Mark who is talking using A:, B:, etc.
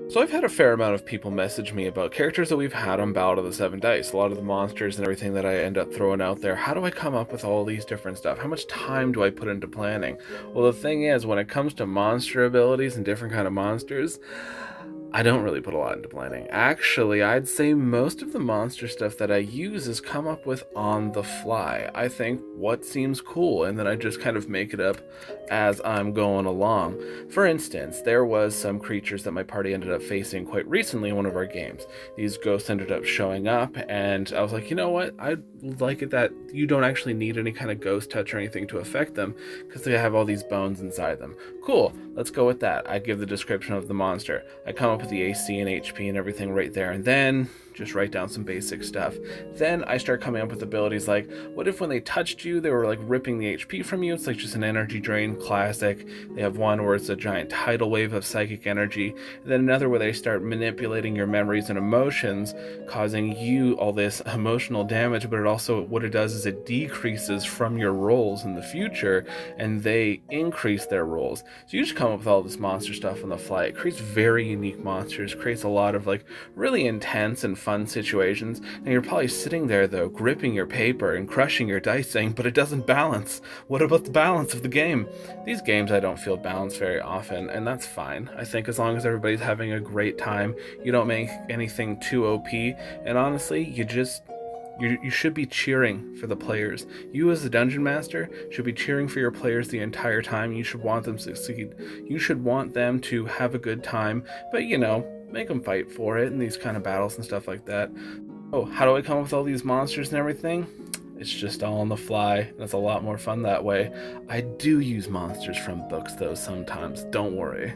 A: So I've had a fair amount of people message me about characters that we've had on Ballad of the Seven Dice, a lot of the monsters and everything that I end up throwing out there. How do I come up with all these different stuff? How much time do I put into planning? Well, the thing is, when it comes to monster abilities and different kind of monsters, I don't really put a lot into planning. Actually, I'd say most of the monster stuff that I use is come up with on the fly. I think what seems cool, and then I just kind of make it up as I'm going along. For instance, there was some creatures that my party ended up facing quite recently in one of our games. These ghosts ended up showing up, and I was like, you know what? I like it that you don't actually need any kind of ghost touch or anything to affect them, because they have all these bones inside them. Cool, let's go with that. I give the description of the monster. I come up with the AC and HP and everything right there, and then just write down some basic stuff. Then I start coming up with abilities like, what if when they touched you, they were like ripping the HP from you? It's like just an energy drain, classic. They have one where it's a giant tidal wave of psychic energy, and then another where they start manipulating your memories and emotions, causing you all this emotional damage, but it also, what it does is it decreases from your rolls in the future, and they increase their rolls. So you just come up with all this monster stuff on the fly. It creates very unique monsters, creates a lot of like really intense and fun situations, and you're probably sitting there though, gripping your paper and crushing your dice saying, but it doesn't balance. What about the balance of the game? These games I don't feel balanced very often, and that's fine. I think as long as everybody's having a great time, you don't make anything too OP, and honestly, you should be cheering for the players. You, as the dungeon master, should be cheering for your players the entire time. You should want them to succeed. You should want them to have a good time, but make them fight for it in these kind of battles and stuff like that. Oh, how do I come up with all these monsters and everything? It's just all on the fly, and it's a lot more fun that way. I do use monsters from books, though, sometimes. Don't worry.